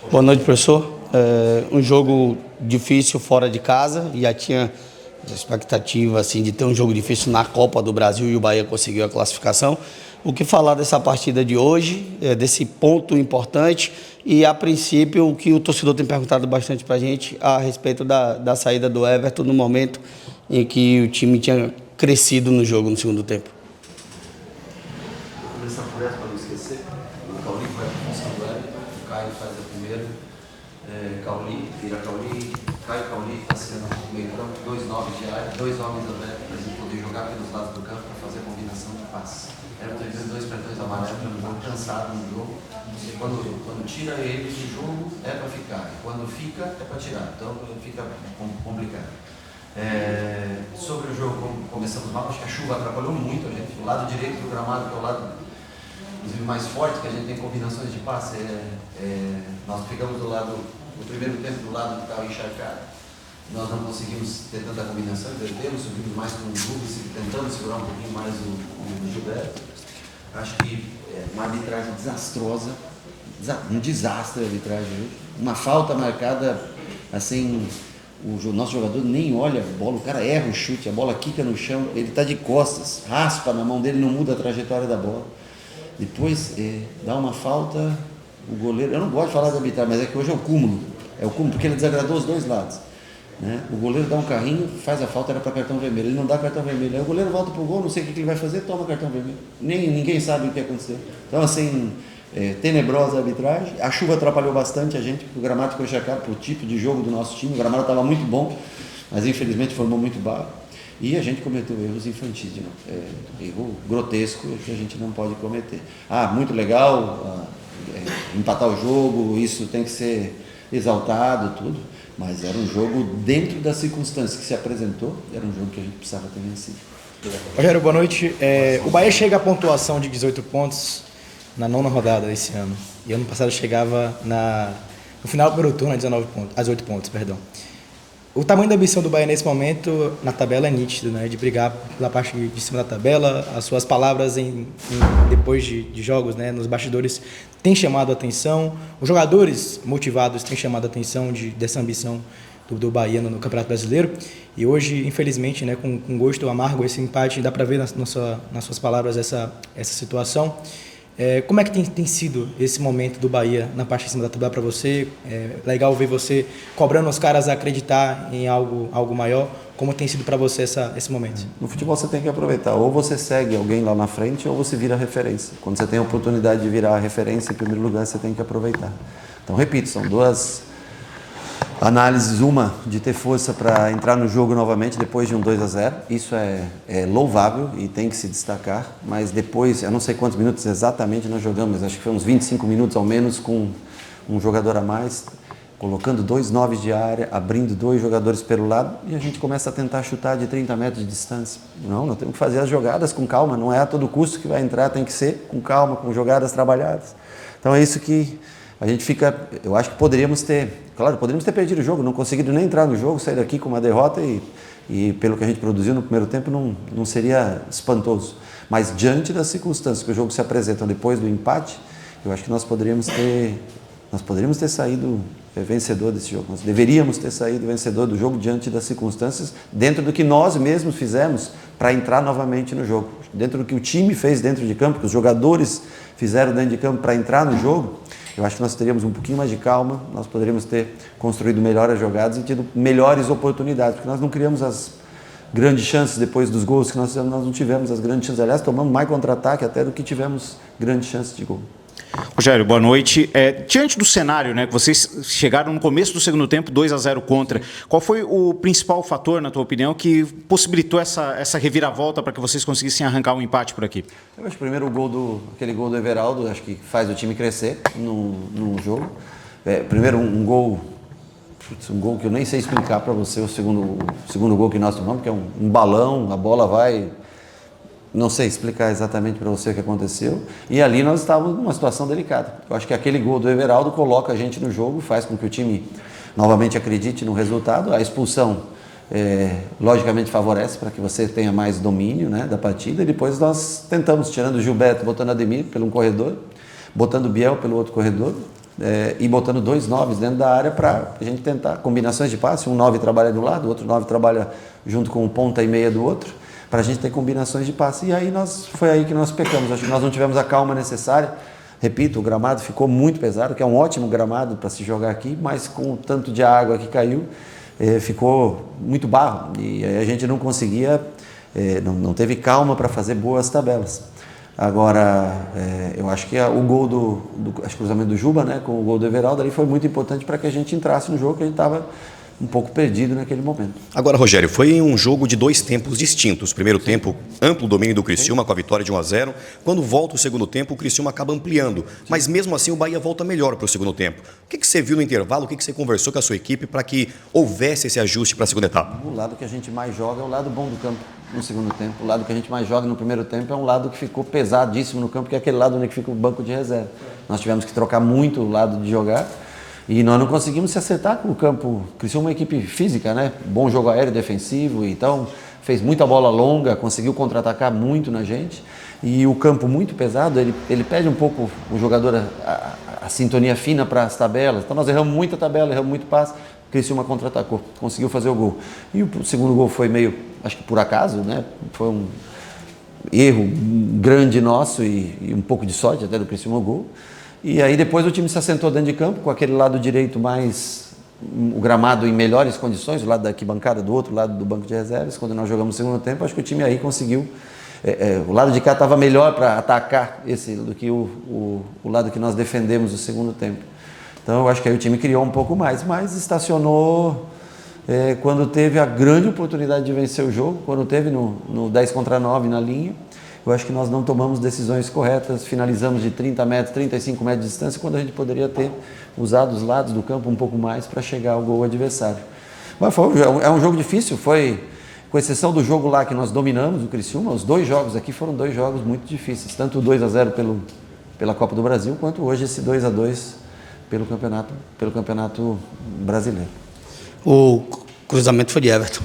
Boa noite, professor. Um jogo difícil fora de casa, já tinha expectativa assim, de ter um jogo difícil na Copa do Brasil e o Bahia conseguiu a classificação. O que falar dessa partida de hoje, desse ponto importante e, a princípio, o que o torcedor tem perguntado bastante para a gente a respeito da saída do Everton no momento em que o time tinha crescido no jogo no segundo tempo. Começar por essa para não esquecer. O Cauli vai para a função do Everton, o Caio faz a primeira. Cauli, vira Cauli, Caio Cauli está sendo no meio campo, 2 9 de área, 2 homens abertos para a gente poder jogar pelos lados do campo para fazer a combinação de passes. Everton vendo 2 cartões amarelos, já não cansado no jogo. E quando tira ele do jogo é para ficar, quando fica é para tirar, então fica complicado. Sobre o jogo, começamos mal, acho que a chuva atrapalhou muito a gente. O lado direito do gramado, que é o lado inclusive mais forte, que a gente tem combinações de passe, nós pegamos no primeiro tempo do lado que estava encharcado, nós não conseguimos ter tanta combinação, perdemos, subimos mais com o Rubens, tentamos segurar um pouquinho mais o Gilberto. Acho que uma arbitragem desastrosa, um desastre a arbitragem hoje, uma falta marcada assim. O nosso jogador nem olha a bola, o cara erra o chute, a bola quica no chão, ele está de costas, raspa na mão dele, não muda a trajetória da bola. Depois dá uma falta, o goleiro, eu não gosto de falar de arbitrar, mas é que hoje é o cúmulo, porque ele desagradou os dois lados. Né? O goleiro dá um carrinho, faz a falta, era para cartão vermelho, ele não dá cartão vermelho, aí o goleiro volta para o gol, não sei o que ele vai fazer, toma cartão vermelho, ninguém sabe o que aconteceu. Então assim, tenebrosa a arbitragem, a chuva atrapalhou bastante a gente, porque o gramado ficou encharcado por tipo de jogo do nosso time, o gramado estava muito bom, mas infelizmente formou muito barro, e a gente cometeu erros infantis, erro grotesco que a gente não pode cometer. Muito legal, empatar o jogo, isso tem que ser exaltado, tudo, mas era um jogo dentro das circunstâncias que se apresentou, era um jogo que a gente precisava ter vencido. Rogério, boa noite. O Bahia chega à pontuação de 18 pontos na 9ª rodada desse ano. E ano passado chegava no final do primeiro turno a 18 pontos. O tamanho da ambição do Bahia nesse momento na tabela é nítido, né? De brigar pela parte de cima da tabela. As suas palavras depois de jogos, né? Nos bastidores, têm chamado a atenção. Os jogadores motivados têm chamado a atenção dessa ambição do Bahia no Campeonato Brasileiro. E hoje, infelizmente, né, com gosto amargo, esse empate, dá para ver nas suas palavras essa situação. Como é que tem sido esse momento do Bahia na parte de cima da tabela para você? É legal ver você cobrando os caras a acreditar em algo maior. Como tem sido para você esse momento? No futebol você tem que aproveitar. Ou você segue alguém lá na frente ou você vira referência. Quando você tem a oportunidade de virar a referência, em primeiro lugar você tem que aproveitar. Então, repito, são duas análises, uma de ter força para entrar no jogo novamente depois de um 2-0, isso é louvável e tem que se destacar, mas depois, eu não sei quantos minutos exatamente nós jogamos, mas acho que foi uns 25 minutos ao menos com um jogador a mais, colocando 2 9 de área, abrindo 2 jogadores pelo lado e a gente começa a tentar chutar de 30 metros de distância. Não, nós temos que fazer as jogadas com calma, não é a todo custo que vai entrar, tem que ser com calma, com jogadas trabalhadas. Então é isso que a gente fica, eu acho que poderíamos ter perdido o jogo, não conseguido nem entrar no jogo, sair daqui com uma derrota e pelo que a gente produziu no primeiro tempo não seria espantoso. Mas diante das circunstâncias que o jogo se apresenta depois do empate, eu acho que nós poderíamos ter saído vencedor desse jogo. Nós deveríamos ter saído vencedor do jogo diante das circunstâncias, dentro do que nós mesmos fizemos para entrar novamente no jogo. Dentro do que o time fez dentro de campo, que os jogadores fizeram dentro de campo para entrar no jogo, eu acho que nós teríamos um pouquinho mais de calma, nós poderíamos ter construído melhores jogadas e tido melhores oportunidades, porque nós não criamos as grandes chances depois dos gols que nós fizemos, nós não tivemos as grandes chances. Aliás, tomamos mais contra-ataque até do que tivemos grandes chances de gol. Rogério, boa noite. Diante do cenário, né, que vocês chegaram no começo do segundo tempo 2-0 contra, qual foi o principal fator, na tua opinião, que possibilitou essa reviravolta para que vocês conseguissem arrancar um empate por aqui? Eu acho que primeiro aquele gol do Everaldo, acho que faz o time crescer no jogo. Primeiro um gol que eu nem sei explicar para você, o segundo gol que nós tomamos, que é um balão, a bola vai... Não sei explicar exatamente para você o que aconteceu. E ali nós estávamos numa situação delicada. Eu acho que aquele gol do Everaldo coloca a gente no jogo, faz com que o time novamente acredite no resultado. A expulsão, logicamente, favorece para que você tenha mais domínio, né, da partida. E depois nós tentamos, tirando o Gilberto, botando Ademir pelo um corredor, botando o Biel pelo outro corredor. e botando 2 9s dentro da área para a gente tentar combinações de passe. Um 9 trabalha do lado, o outro 9 trabalha junto com o ponta e meia do outro, para a gente ter combinações de passe. E aí foi aí que nós pecamos. Acho que nós não tivemos a calma necessária. Repito, o gramado ficou muito pesado, que é um ótimo gramado para se jogar aqui, mas com o tanto de água que caiu, ficou muito barro. E aí a gente não conseguia, não teve calma para fazer boas tabelas. Agora, eu acho que o gol acho que o cruzamento do Juba, né, com o gol do Everaldo, ali foi muito importante para que a gente entrasse no jogo, que a gente estava um pouco perdido naquele momento. Agora, Rogério, foi um jogo de 2 tempos distintos. Primeiro tempo, amplo domínio do Criciúma com a vitória de 1-0. Quando volta o segundo tempo, o Criciúma acaba ampliando. Mas mesmo assim o Bahia volta melhor para o segundo tempo. O que você viu no intervalo? O que você conversou com a sua equipe para que houvesse esse ajuste para a segunda etapa? O lado que a gente mais joga é o lado bom do campo no segundo tempo. O lado que a gente mais joga no primeiro tempo é um lado que ficou pesadíssimo no campo, que é aquele lado onde fica o banco de reserva. Nós tivemos que trocar muito o lado de jogar. E nós não conseguimos se acertar com o campo. Criciúma é uma equipe física, né? Bom jogo aéreo defensivo, então fez muita bola longa, conseguiu contra-atacar muito na gente. E o campo muito pesado, ele pede um pouco o jogador a sintonia fina para as tabelas. Então nós erramos muita tabela, erramos muito passe. Criciúma contra-atacou, conseguiu fazer o gol. E o segundo gol foi meio, acho que por acaso, né? Foi um erro grande nosso e um pouco de sorte até do Criciúma o gol. E aí depois o time se assentou dentro de campo, com aquele lado direito mais, o gramado em melhores condições, o lado da arquibancada, do outro lado do banco de reservas. Quando nós jogamos o segundo tempo, acho que o time aí conseguiu, o lado de cá estava melhor para atacar do que o lado que nós defendemos no segundo tempo. Então eu acho que aí o time criou um pouco mais, mas estacionou quando teve a grande oportunidade de vencer o jogo, quando teve no 10 contra 9 na linha. Eu acho que nós não tomamos decisões corretas, finalizamos de 30 metros, 35 metros de distância, quando a gente poderia ter usado os lados do campo um pouco mais para chegar ao gol adversário. Mas é um jogo difícil, com exceção do jogo lá que nós dominamos, o Criciúma, os 2 jogos aqui foram 2 jogos muito difíceis, tanto o 2-0 pela Copa do Brasil, quanto hoje esse 2-2 pelo campeonato brasileiro. O cruzamento foi de Everton.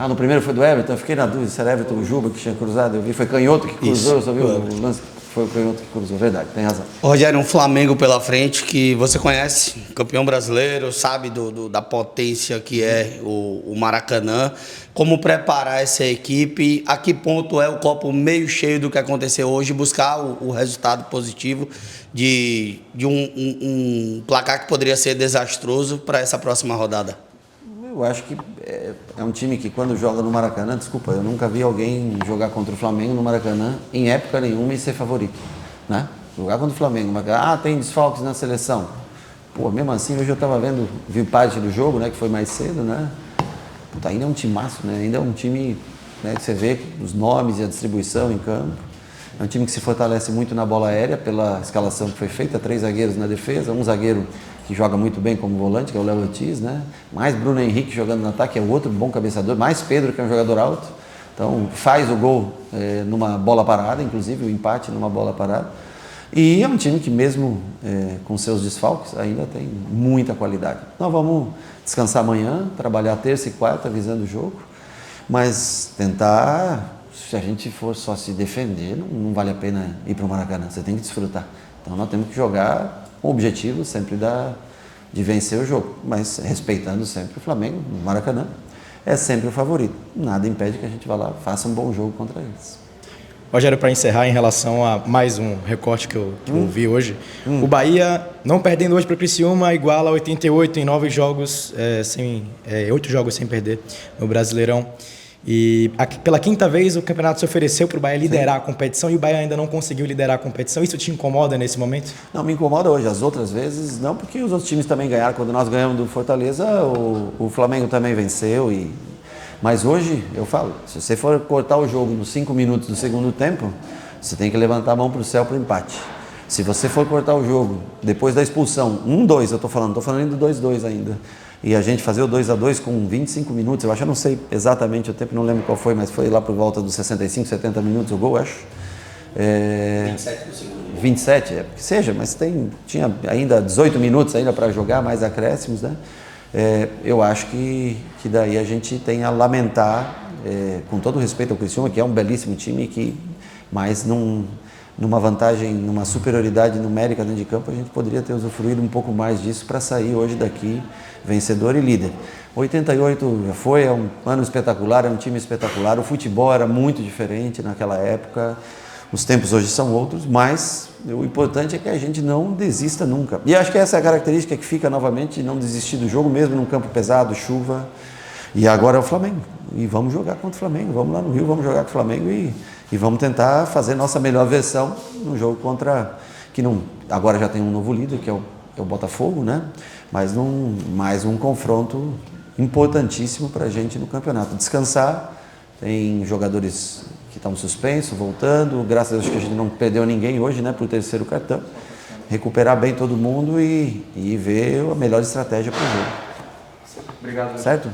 No primeiro foi do Everton, eu fiquei na dúvida se era Everton ou Juba que tinha cruzado, eu vi, foi canhoto que cruzou, eu só vi o lance, foi o canhoto que cruzou, verdade, tem razão. Rogério, um Flamengo pela frente que você conhece, campeão brasileiro, sabe da potência que é o Maracanã, como preparar essa equipe, a que ponto é o copo meio cheio do que aconteceu hoje, buscar o resultado positivo de um placar que poderia ser desastroso para essa próxima rodada? Eu acho que é um time que quando joga no Maracanã, desculpa, eu nunca vi alguém jogar contra o Flamengo no Maracanã em época nenhuma e ser favorito, né? Jogar contra o Flamengo, tem desfalques na seleção. Pô, mesmo assim, hoje eu vi parte do jogo, né, que foi mais cedo, né? Puta, ainda é um timaço, né? Ainda é um time, né, que você vê os nomes e a distribuição em campo. É um time que se fortalece muito na bola aérea pela escalação que foi feita, 3 zagueiros na defesa, um zagueiro que joga muito bem como volante, que é o Léo Ortiz, né? Mais Bruno Henrique jogando no ataque, é o outro bom cabeçador, mais Pedro, que é um jogador alto. Então faz o gol numa bola parada, inclusive o empate numa bola parada. E é um time que mesmo com seus desfalques ainda tem muita qualidade. Nós vamos descansar amanhã, trabalhar terça e quarta visando o jogo, mas tentar, se a gente for só se defender, não vale a pena ir para o Maracanã, você tem que desfrutar. Então nós temos que jogar com o objetivo sempre de vencer o jogo, mas respeitando sempre o Flamengo, no Maracanã, é sempre o favorito. Nada impede que a gente vá lá, faça um bom jogo contra eles. Rogério, para encerrar, em relação a mais um recorte que eu vi hoje, o Bahia, não perdendo hoje para o Criciúma, iguala 88 em 9 jogos, 8 jogos sem perder no Brasileirão. E pela 5ª vez o campeonato se ofereceu para o Bahia liderar a competição e o Bahia ainda não conseguiu liderar a competição. Isso te incomoda nesse momento? Não, me incomoda hoje. As outras vezes não, porque os outros times também ganharam. Quando nós ganhamos do Fortaleza, o Flamengo também venceu. Mas hoje, eu falo, se você for cortar o jogo nos 5 minutos do segundo tempo, você tem que levantar a mão para o céu para o empate. Se você for cortar o jogo depois da expulsão, 1-2 eu estou falando do 2-2 ainda, e a gente fazer o 2-2 com 25 minutos, eu não sei exatamente o tempo, não lembro qual foi, mas foi lá por volta dos 65, 70 minutos o gol, acho. 27 do segundo. 27, que seja, mas tinha ainda 18 minutos ainda para jogar, mais acréscimos, né? Eu acho que daí a gente tem a lamentar, com todo o respeito ao Criciúma, que é um belíssimo time, mas numa vantagem, numa superioridade numérica dentro de campo, a gente poderia ter usufruído um pouco mais disso para sair hoje daqui vencedor e líder. 88 já foi, é um ano espetacular, é um time espetacular, o futebol era muito diferente naquela época, os tempos hoje são outros, mas o importante é que a gente não desista nunca. E acho que essa é a característica que fica novamente, não desistir do jogo, mesmo num campo pesado, chuva. E agora é o Flamengo. E vamos jogar contra o Flamengo. Vamos lá no Rio, vamos jogar com o Flamengo e vamos tentar fazer nossa melhor versão no jogo contra... que não, agora já tem um novo líder, que é o Botafogo, né? Mas mais um confronto importantíssimo para a gente no campeonato. Descansar, tem jogadores que estão suspensos, voltando, graças a Deus que a gente não perdeu ninguém hoje, né, para o terceiro cartão. Recuperar bem todo mundo e ver a melhor estratégia para o jogo. Obrigado. Certo?